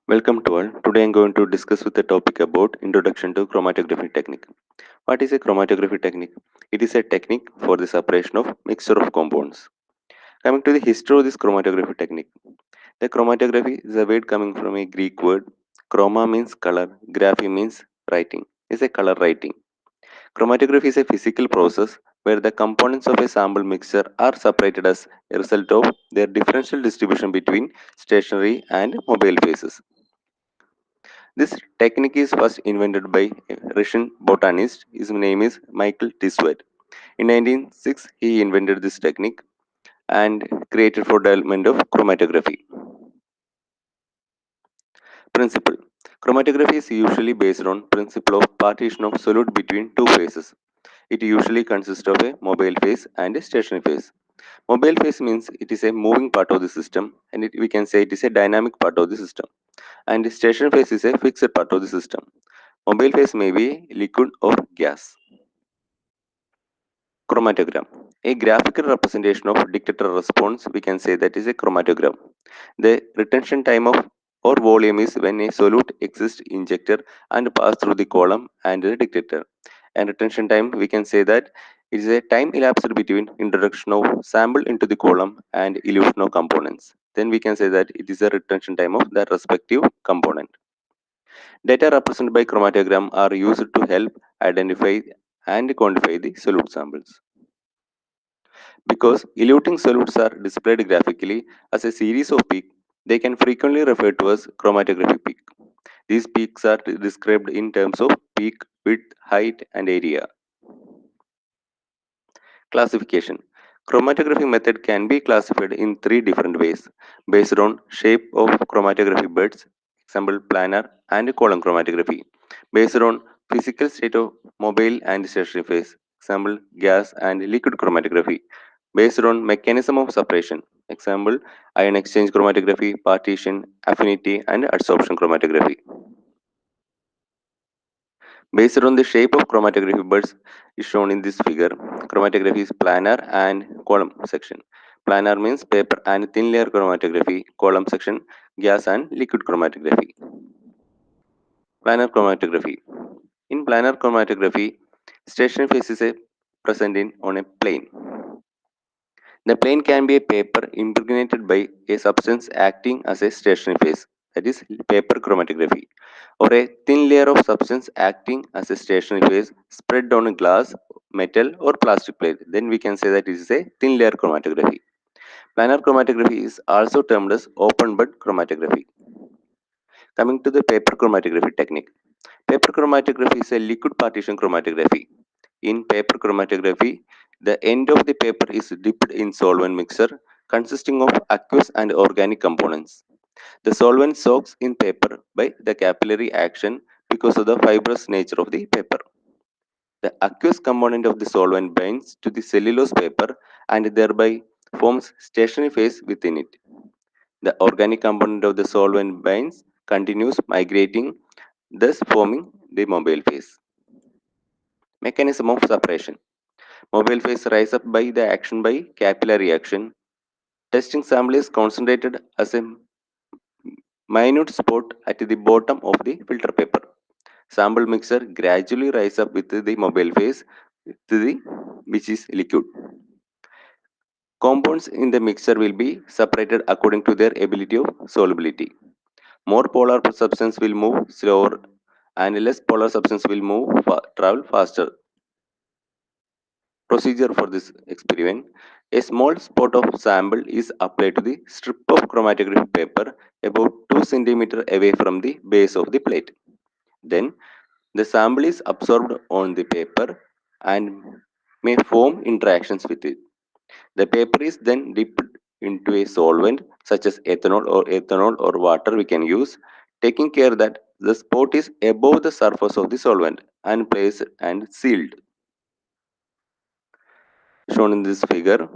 Welcome to all. Today I'm going to discuss with the topic about introduction to chromatography technique. What is a chromatography technique? It is a technique for the separation of mixture of compounds. Coming to the history of this chromatography technique. The chromatography is a word coming from a Greek word. Chroma means color, graphy means writing. It's a color writing. Chromatography is a physical process where the components of a sample mixture are separated as a result of their differential distribution between stationary and mobile phases. This technique is first invented by a Russian botanist. His name is Michael Tiswet. In 1906, he invented this technique and created for development of chromatography. Principle: chromatography is usually based on principle of partition of solute between two phases. It usually consists of a mobile phase and a stationary phase. Mobile phase means it is a moving part of the system, and we can say it is a dynamic part of the system. And stationary phase is a fixed part of the system. Mobile phase may be liquid or gas. Chromatogram. A graphical representation of dictator response, we can say that is a chromatogram. The retention time of or volume is when a solute exists injector and pass through the column and the dictator. And retention time, we can say that it is a time elapsed between introduction of sample into the column and elution of components. Then we can say that it is a retention time of that respective component. Data represented by chromatogram are used to help identify and quantify the solute samples. Because eluting solutes are displayed graphically as a series of peaks, they can frequently refer to as chromatography peak. These peaks are described in terms of peak, width, height, and area. Classification. Chromatography method can be classified in three different ways based on shape of chromatography buds, example planar and column chromatography, based on physical state of mobile and stationary phase, example gas and liquid chromatography, based on mechanism of separation, example ion exchange chromatography, partition, affinity and adsorption chromatography. Based on the shape of chromatography buds is shown in this figure. Chromatography is planar and column section. Planar means paper and thin layer chromatography. Column section gas and liquid chromatography. Planar chromatography. In planar chromatography, stationary phase is present in on a plane. The plane can be a paper impregnated by a substance acting as a stationary phase, that is paper chromatography, or a thin layer of substance acting as a stationary phase spread on a glass, metal, or plastic plate. Then we can say that it is a thin layer chromatography. Planar chromatography is also termed as open bud chromatography. Coming to the paper chromatography technique. Paper chromatography is a liquid partition chromatography. In paper chromatography, the end of the paper is dipped in solvent mixture consisting of aqueous and organic components. The solvent soaks in paper by the capillary action because of the fibrous nature of the paper. The aqueous component of the solvent binds to the cellulose paper and thereby forms stationary phase within it. The organic component of the solvent binds continues migrating, thus forming the mobile phase. Mechanism of separation. Mobile phase rise up by the action by capillary action. Testing sample is concentrated as a minute spot at the bottom of the filter paper. Sample mixture gradually rise up with the mobile phase to the which is liquid. Compounds in the mixture will be separated according to their ability of solubility. More polar substance will move slower and less polar substance will travel faster. Procedure for this experiment. A small spot of sample is applied to the strip of chromatography paper about 2 centimeters away from the base of the plate. Then the sample is absorbed on the paper and may form interactions with it. The paper is then dipped into a solvent such as ethanol or water we can use, taking care that the spot is above the surface of the solvent and placed and sealed. Shown in this figure,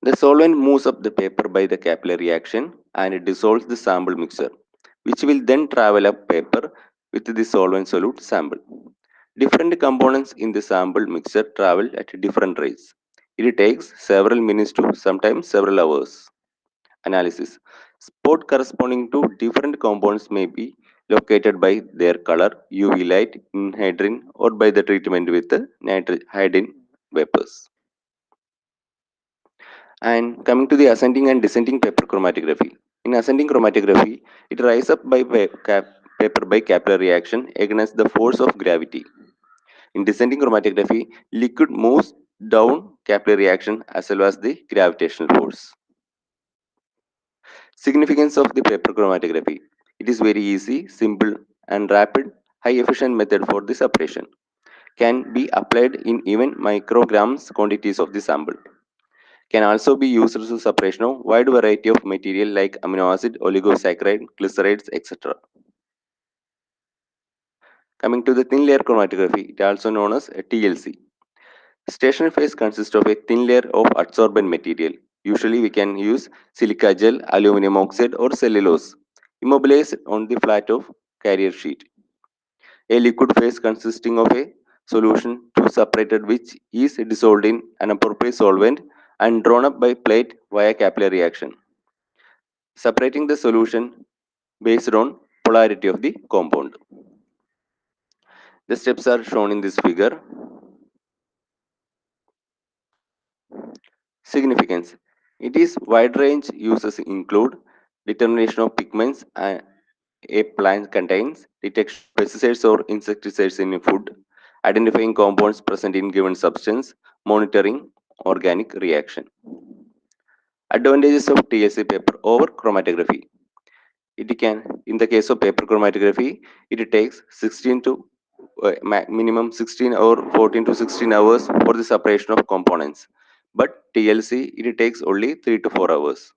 the solvent moves up the paper by the capillary action and it dissolves the sample mixture, which will then travel up paper with the solvent solute sample. Different components in the sample mixture travel at different rates. It takes several minutes to sometimes several hours. Analysis. Spot corresponding to different compounds may be located by their color, UV light, anhydrine, or by the treatment with hydrogen vapors. And coming to the ascending and descending paper chromatography. In ascending chromatography, it rises up by paper by capillary reaction against the force of gravity. In descending chromatography, liquid moves down capillary reaction as well as the gravitational force. Significance of the paper chromatography. It is very easy, simple, and rapid, high efficient method for the separation. Can be applied in even micrograms quantities of the sample. Can also be used to separation of wide variety of material like amino acid, oligosaccharide, glycerides, etc. Coming to the thin layer chromatography, it is also known as TLC. Stationary phase consists of a thin layer of adsorbent material. Usually we can use silica gel, aluminum oxide or cellulose immobilized on the flat of carrier sheet. A liquid phase consisting of a solution to separated which is dissolved in an appropriate solvent and drawn up by plate via capillary reaction. Separating the solution based on polarity of the compound. The steps are shown in this figure. Significance. It is wide range uses include determination of pigments a plant contains, detection of pesticides or insecticides in food, identifying compounds present in given substance, monitoring organic reaction. Advantages of TSC paper over chromatography. It can, in the case of paper chromatography, it takes 16 to minimum 16 or 14 to 16 hours for the separation of components. But TLC, it takes only 3 to 4 hours.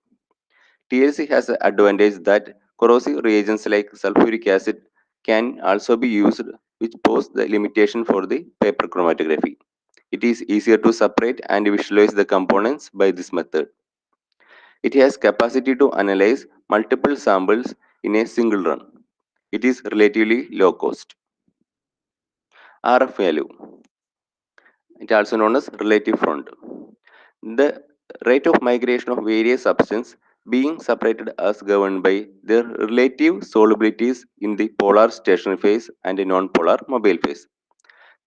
TLC has the advantage that corrosive reagents like sulfuric acid can also be used, which pose the limitation for the paper chromatography. It is easier to separate and visualize the components by this method. It has capacity to analyze multiple samples in a single run. It is relatively low cost. RF value. It is also known as relative front. The rate of migration of various substances being separated as governed by their relative solubilities in the polar stationary phase and a non-polar mobile phase.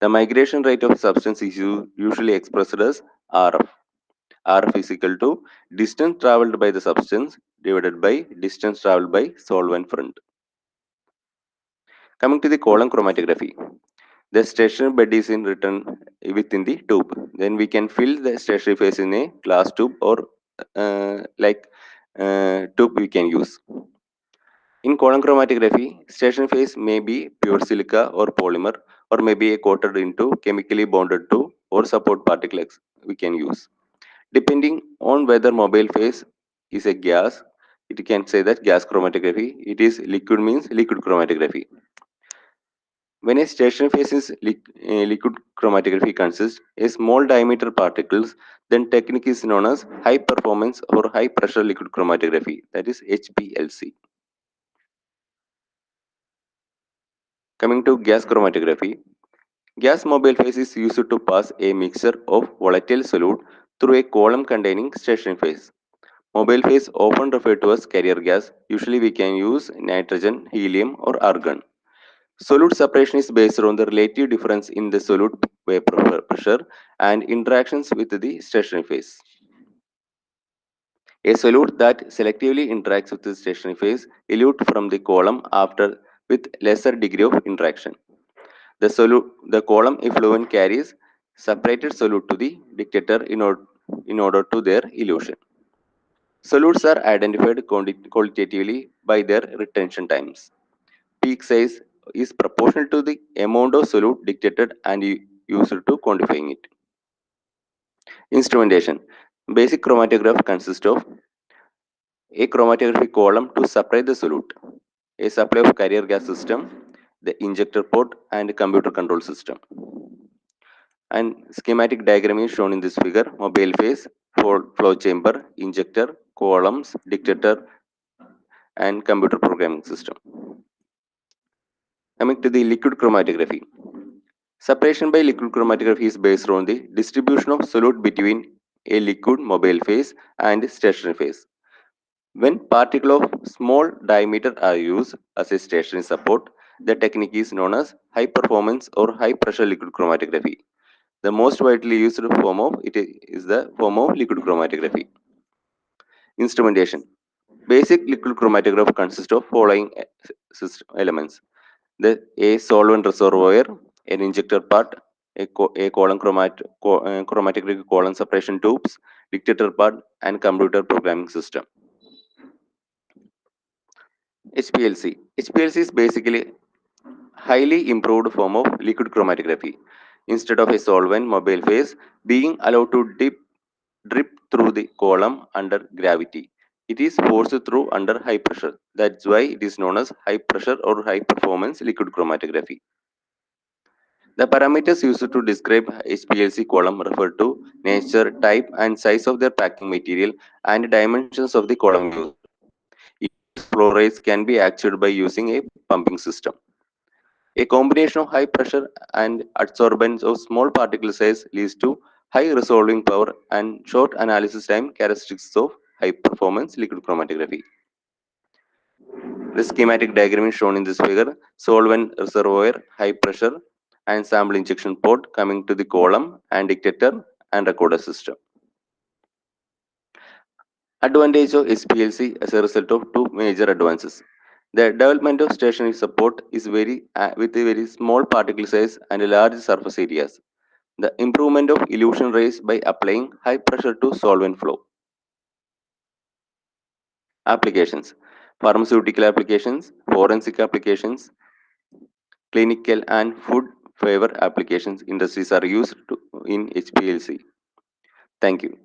The migration rate of substance is usually expressed as RF. RF is equal to distance traveled by the substance divided by distance traveled by solvent front. Coming to the column chromatography, the stationary bed is in written within the tube. Then we can fill the stationary phase in a glass tube or tube we can use. In column chromatography, stationary phase may be pure silica or polymer or may be coated into chemically bonded to or support particles we can use. Depending on whether mobile phase is a gas, it can say that gas chromatography. It is liquid means liquid chromatography. When a stationary phase is liquid chromatography consists a small diameter particles, then technique is known as high performance or high pressure liquid chromatography, that is HPLC. Coming to gas chromatography, gas mobile phase is used to pass a mixture of volatile solute through a column containing stationary phase. Mobile phase often referred to as carrier gas. Usually we can use nitrogen, helium or argon. Solute separation is based on the relative difference in the solute vapor pressure and interactions with the stationary phase. A solute that selectively interacts with the stationary phase elutes from the column after with lesser degree of interaction. The column effluent carries separated solute to the dictator in order to their elution. Solutes are identified qualitatively by their retention times. Peak size is proportional to the amount of solute dictated and used to quantifying it. Instrumentation. Basic chromatograph consists of a chromatography column to separate the solute, a supply of carrier gas system, the injector port, and computer control system. And schematic diagram is shown in this figure. Mobile phase, flow chamber, injector, columns, dictator, and computer programming system. Coming to the liquid chromatography. Separation by liquid chromatography is based on the distribution of solute between a liquid mobile phase and stationary phase. When particles of small diameter are used as a stationary support, the technique is known as high performance or high pressure liquid chromatography. The most widely used form of it is the form of liquid chromatography. Instrumentation. Basic liquid chromatograph consists of following elements: a solvent reservoir, an injector part, a column chromatographic column separation tubes, dictator part, and computer programming system. HPLC. HPLC is basically highly improved form of liquid chromatography. Instead of a solvent mobile phase being allowed to drip through the column under gravity, it is forced through under high pressure. That's why it is known as high pressure or high performance liquid chromatography. The parameters used to describe HPLC column refer to nature, type, and size of their packing material and dimensions of the column used. Flow rates can be achieved by using a pumping system. A combination of high pressure and adsorbance of small particle size leads to high resolving power and short analysis time characteristics of high performance liquid chromatography. The schematic diagram is shown in this figure. Solvent reservoir, high pressure, and sample injection port coming to the column and dictator and recorder system. Advantage of SPLC as a result of two major advances. The development of stationary support is with a very small particle size and large surface areas. The improvement of elution rates by applying high pressure to solvent flow. Applications: pharmaceutical applications, forensic applications, clinical and food favor applications industries are used in HPLC. Thank you.